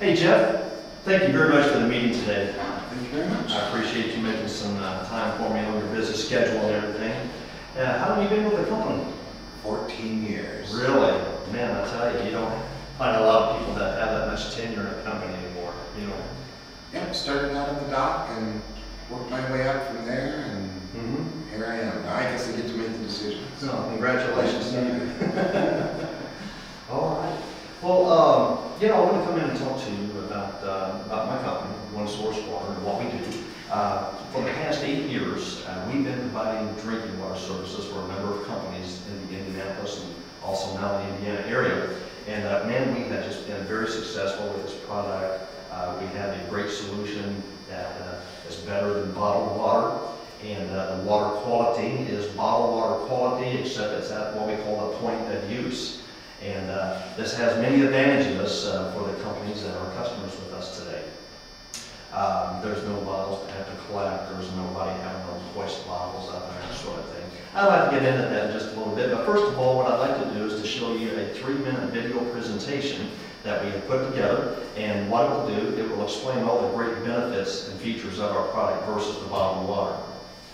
Hey Jeff, thank you very much for the meeting today. Thank you very much. I appreciate you making some time for me on your busy schedule and everything. How long have you been with the company? 14 years. Really? Man, I tell you, you don't find a lot of people that have that much tenure in a company anymore. You know? Yep, started out at the dock and worked my way up from there, and here I am. Now I guess I get to make the decisions. So, congratulations to you. All right. Well, I want to come in and talk to you about my company, OneSW Water, and what we do. For the past 8 years, we've been providing drinking water services for a number of companies in the Indianapolis and also now the Indiana area. And man, we have just been very successful with this product. We have a great solution that is better than bottled water. And the water quality is bottled water quality, except it's at what we call the point of use. And this has many advantages for the companies that are customers with us today. There's no bottles to have to collect. There's nobody having to hoist bottles up and that sort of thing. I'd like to get into that in just a little bit, but first of all, what I'd like to do is to show you a 3-minute video presentation that we have put together. And what it will do, it will explain all the great benefits and features of our product versus the bottled water.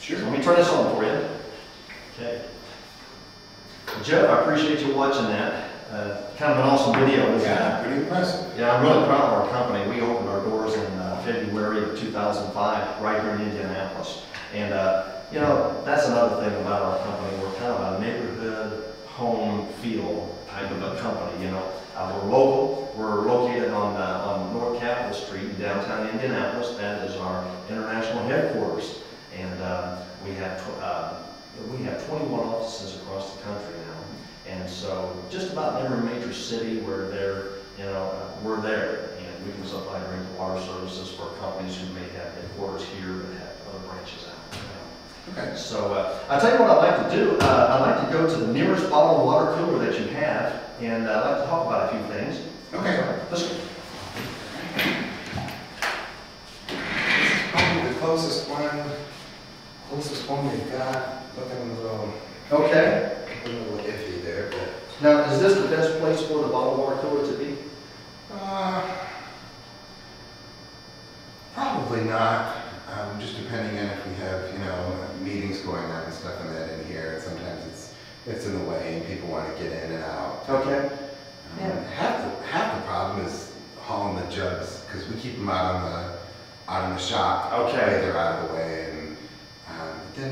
Sure. So let me turn this on for you. Okay. Jeff, I appreciate you watching that. Kind of an awesome video, isn't it? Yeah, pretty impressive. Yeah, I'm really proud of our company. We opened our doors in February of 2005 right here in Indianapolis. And, that's another thing about our company. We're kind of a neighborhood home feel type of a company, We're local. We're located on North Capitol Street in downtown Indianapolis. That is our international headquarters. And we have 21 offices across the country now. And so just about every major city we're there, we're there. And we can supply drinking water services for companies who may have headquarters here but have other branches out. Okay. So I'll tell you what I'd like to do. I'd like to go to the nearest bottled water cooler that you have, and I'd like to talk about a few things. Okay. Let's go. This is probably the closest one we've got. Looking a little iffy there, but. Now, is this the best place for the bottled water cooler to be? Probably not. Just depending on if we have, meetings going on and stuff and that in here. Sometimes it's in the way and people want to get in and out. Okay. Half the problem is hauling the jugs, because we keep them out in the shop. Okay. They're out of the way, and then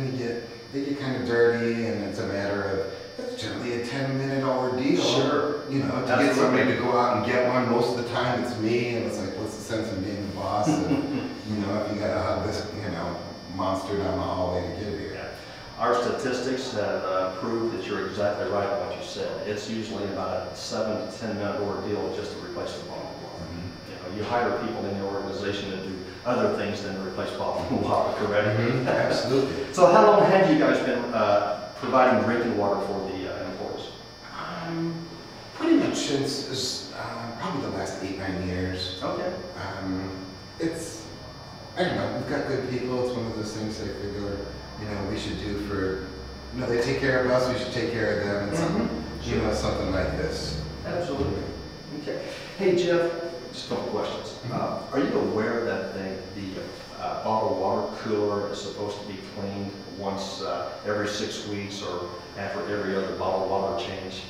they get kind of dirty, and it's a matter of, it's generally a 10-minute ordeal. Sure. To get somebody to go out and get one. Most of the time it's me, and it's like, what's the sense of being the boss? And, if you gotta have this, monster down the hallway to get here. Yeah. Our statistics have proved that you're exactly right on what you said. It's usually about a 7 to 10-minute ordeal just to replace the bottled water. You hire people in your organization to do other things than to replace bottled water, correct? Absolutely. So how long have you guys been providing drinking water for the employees? Pretty much since probably the last 8-9 years. Okay. I don't know, we've got good people. It's one of those things they figure, we should do for, they take care of us, we should take care of them, and something like this. Absolutely. Okay. Hey, Jeff, just a couple questions. Are you aware that the bottled water cooler is supposed to be cleaned once every 6 weeks or after every other bottled water change?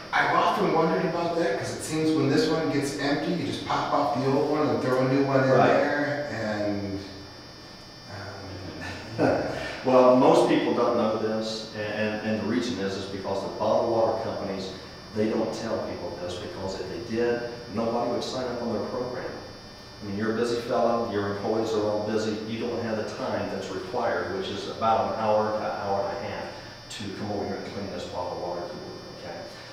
I've often wondered about that, because it seems when this one gets empty, you just pop off the old one and throw a new one in there, and Well, most people don't know this, and the reason is because the bottled water companies, they don't tell people this, because if they did, nobody would sign up on their program. I mean, you're a busy fellow, your employees are all busy, you don't have the time that's required, which is about an hour to an hour and a half to come over here and clean this bottled water cooler.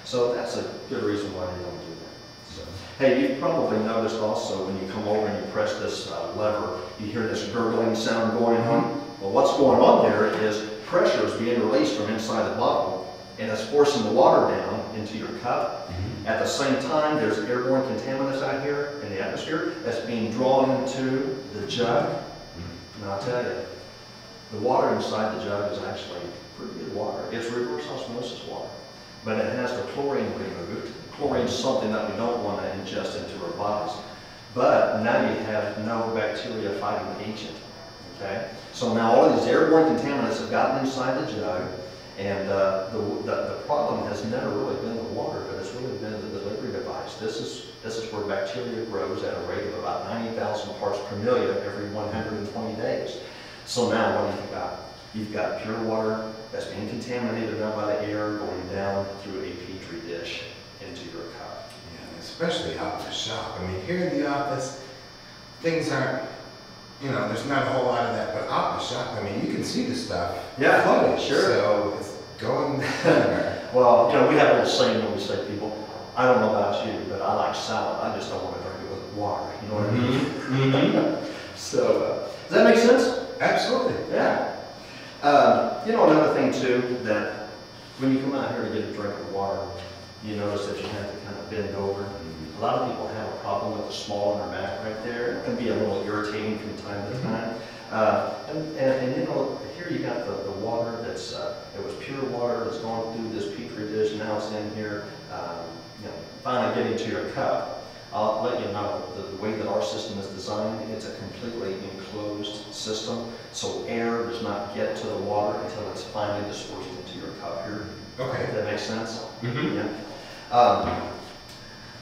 So that's a good reason why they don't do that. So, hey, you've probably noticed also when you come over and you press this lever, you hear this gurgling sound going on. Well, what's going on there is pressure is being released from inside the bottle, and it's forcing the water down into your cup. At the same time, there's airborne contaminants out here in the atmosphere that's being drawn into the jug. And I'll tell you, the water inside the jug is actually pretty good water. It's reverse osmosis water. But it has the chlorine removed, Chlorine is something that we don't want to ingest into our bodies. But now you have no bacteria fighting agent, okay? So now all of these airborne contaminants have gotten inside the jug, and the problem has never really been the water, but it's really been the delivery device. This is where bacteria grows at a rate of about 90,000 parts per million every 120 days. So now what do you got? You've got pure water that's being contaminated now by the air going down through a petri dish into your cup. Yeah, especially out in the shop. I mean, here in the office, things aren't, you know, there's not a whole lot of that, but out in the shop, I mean, you can see the stuff. Yeah, floating, sure. So it's going there. Well, you know, we have a little saying when we say people, I don't know about you, but I like salad. I just don't want to drink it with water. You know what I mean? Mm-hmm. So, does that make sense? Absolutely. Yeah. You know, another thing too, that when you come out here to get a drink of water, you notice that you have to kind of bend over. A lot of people have a problem with the small in their back right there. It can be a little irritating from time to time. And you know, here you got the water that's, it was pure water that's going through this petri dish, now it's in here, you know, finally getting to your cup. I'll let you know the way that our system is designed, it's a completely enclosed system, so air does not get to the water until it's finally dispersed into your cup here. Okay. Does that make sense? Mm-hmm. Yeah.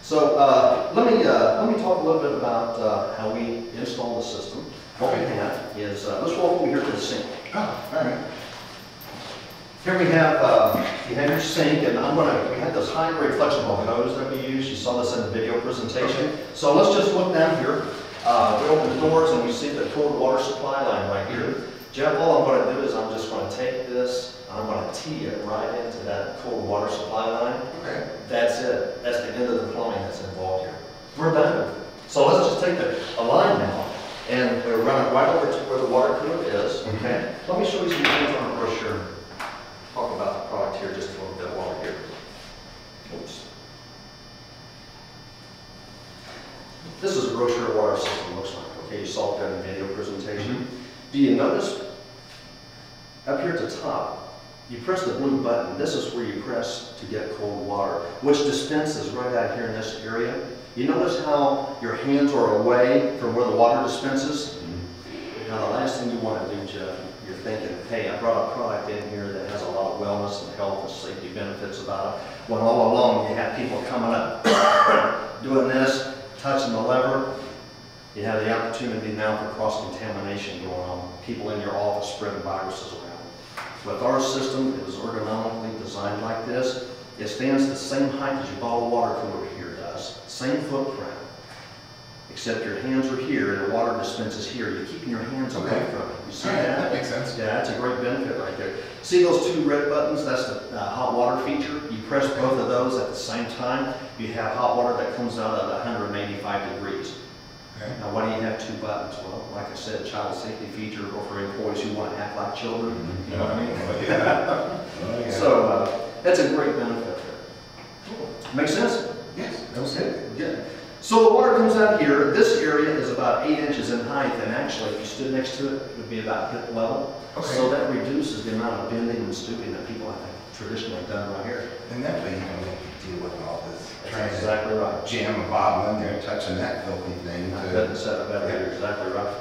So let me talk a little bit about how we install the system. What we have is, let's walk over here to the sink. Oh, all right. Here we have, you have your sink, and we have this high-grade flexible hose that we use. You saw this in the video presentation. So let's just look down here. We open the doors and we see the cold water supply line right here. Jeff, all I'm going to do is I'm just going to take this, and I'm going to tee it right into that cold water supply line. Okay. That's it. That's the end of the plumbing that's involved here. We're done. So let's just take a line now, and we'll run it right over to where the water cooler is. Okay. Let me show you some things on the brochure. Talk about the product here just a little bit while we're here. Oops. This is a brochure of what our system looks like. Okay, you saw it in the video presentation. Do you notice up here at the top, you press the blue button. This is where you press to get cold water, which dispenses right out here in this area. You notice how your hands are away from where the water dispenses? Now the last thing you want to do, Jeff, you're thinking, hey, I brought a product in here that has a lot of wellness and health and safety benefits about it. When all along you have people coming up, doing this, touching the lever. You have the opportunity now for cross-contamination going on. People in your office spreading viruses around. With our system, it was ergonomically designed like this. It stands the same height as your bottled water cooler here does. Same footprint. Except your hands are here and the water dispenses here. You're keeping your hands away from it. You see that? That makes sense. Yeah, that's a great benefit right there. See those two red buttons? That's the hot water feature. You press both of those at the same time. You have hot water that comes out at 185 degrees. Okay. Now, why do you have two buttons? Well, like I said, child safety feature, or for employees who want to act like children. You know what I mean? Oh, yeah. Oh, yeah. So that's a great benefit there. Make sense? Yes, that was good. Yeah. So the water comes out here. This area is about 8 inches in height, and actually, if you stood next to it, it would be about hip level. Okay. So that reduces the amount of bending and stooping that people have traditionally done right here. And that way you don't have to deal with all this trying That's exactly right. to jam a bottle in there, touching that filthy thing. I couldn't say it better. You're exactly right.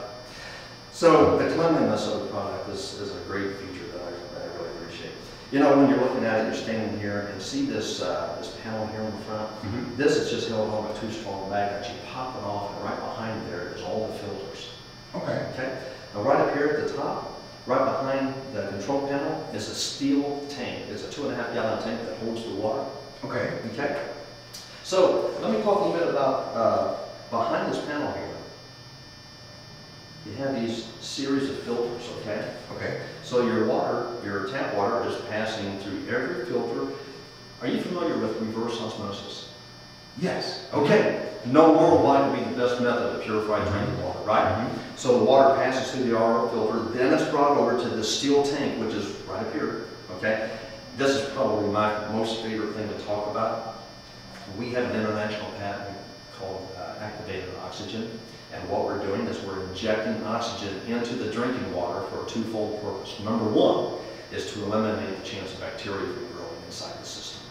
So the cleanliness of the product is a great feature that I really appreciate. You know, when you're looking at it, you're standing here and see this this panel here in the front. This is just held on a 2-strong bag that you pop it off, and right behind there is all the filters. Okay. Okay. Now right up here at the top, right behind the control panel, is a steel tank. It's a 2.5-gallon tank that holds the water. Okay. Okay. So let me talk a little bit about behind this panel here. You have these series of filters, okay? Okay. So your water, your tap water is passing through every filter. Are you familiar with reverse osmosis? Yes. Okay. No worldwide would be the best method to purify drinking water, right? So the water passes through the RO filter, then it's brought over to the steel tank, which is right up here, okay? This is probably my most favorite thing to talk about. We have an international patent called activated oxygen. And what we're doing is we're injecting oxygen into the drinking water for a twofold purpose. Number one is to eliminate the chance of bacteria from growing inside the system.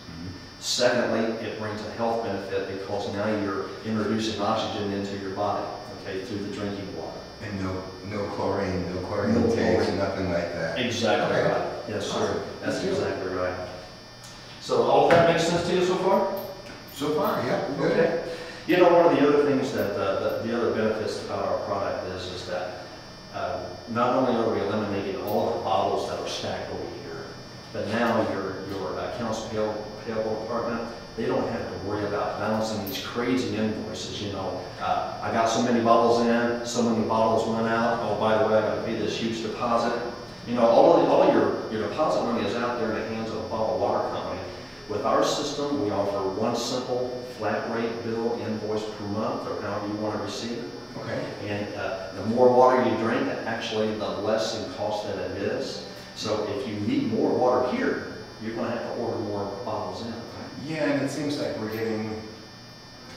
Secondly, it brings a health benefit because now you're introducing oxygen into your body, okay, through the drinking water. And no chlorine No tanks, chlorine. nothing like that. Exactly Okay. right. Yes, sir. Awesome. That's exactly right. So all of that makes sense to you so far? So far, yeah, good. Okay. You know, one of the other things that, the other benefits about our product is that not only are we eliminating all of the bottles that are stacked over here, but now your accounts payable department, they don't have to worry about balancing these crazy invoices, you know. I got so many bottles in, so many bottles went out, oh, by the way, I gotta pay this huge deposit. You know, all your deposit money is out there in the hands of a bottled water company. With our system, we offer one simple flat rate bill invoice per month, or however you want to receive it. Okay. And the more water you drink, actually the less in cost that it is. So if you need more water here, you're going to have to order more bottles in. Yeah, and it seems like we're getting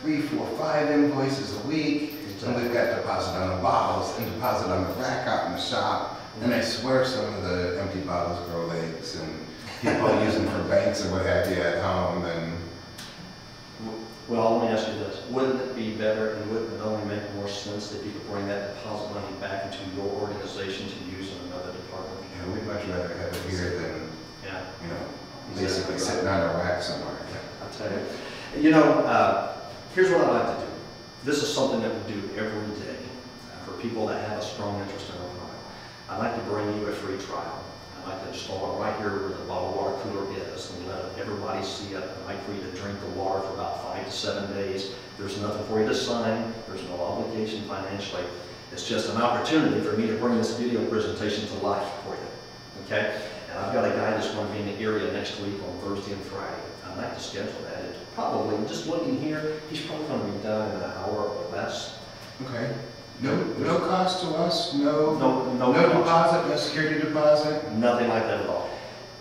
3, 4, 5 invoices a week, and we've got deposit on the bottles and deposit on the rack out in the shop. And I swear some of the empty bottles grow legs, and people use them for banks or what have you at home. And well, let me ask you this. Wouldn't it be better and wouldn't it only make more sense if you could bring that deposit money back into your organization to use in another department? yeah, we'd much rather have it here than, Yeah. you know, basically sitting on a rack somewhere. I tell you. You know, here's what I like to do. This is something that we do every day for people that have a strong interest in our product. I'd like to bring you a free trial. I'd like to install it right here where the bottled water cooler is and let everybody see it. I'd like for you to drink the water for about 5 to 7 days. There's nothing for you to sign. There's no obligation financially. It's just an opportunity for me to bring this video presentation to life for you. Okay? And I've got a guy that's going to be in the area next week on Thursday and Friday. I'd like to schedule that. It's probably, just looking here, he's probably going to be done in an hour or less. Okay. No cost to us, no cost. deposit, no security deposit. Nothing like that at all.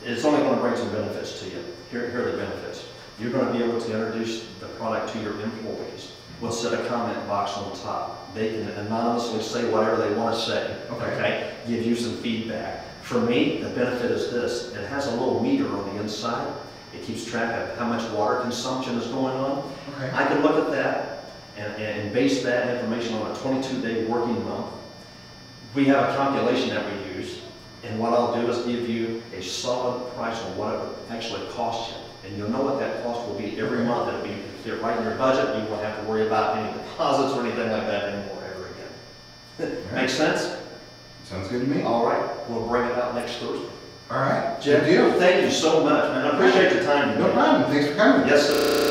It's only going to bring some benefits to you. Here are the benefits. You're going to be able to introduce the product to your employees. We'll set a comment box on top. They can anonymously say whatever they want to say. Okay? Give you some feedback. For me, the benefit is this. It has a little meter on the inside. It keeps track of how much water consumption is going on. Okay. I can look at that and base that information on a 22-day working month. We have a calculation that we use, and what I'll do is give you a solid price on what it would actually cost you. And you'll know what that cost will be every month. It'll be right in your budget. You won't have to worry about any deposits or anything like that anymore ever again. Right. Make sense? Sounds good to me. All right. We'll bring it out next Thursday. All right. Jeff, Good deal. thank you so much, man. I appreciate your time today. No problem. Thanks for coming. Yes, sir.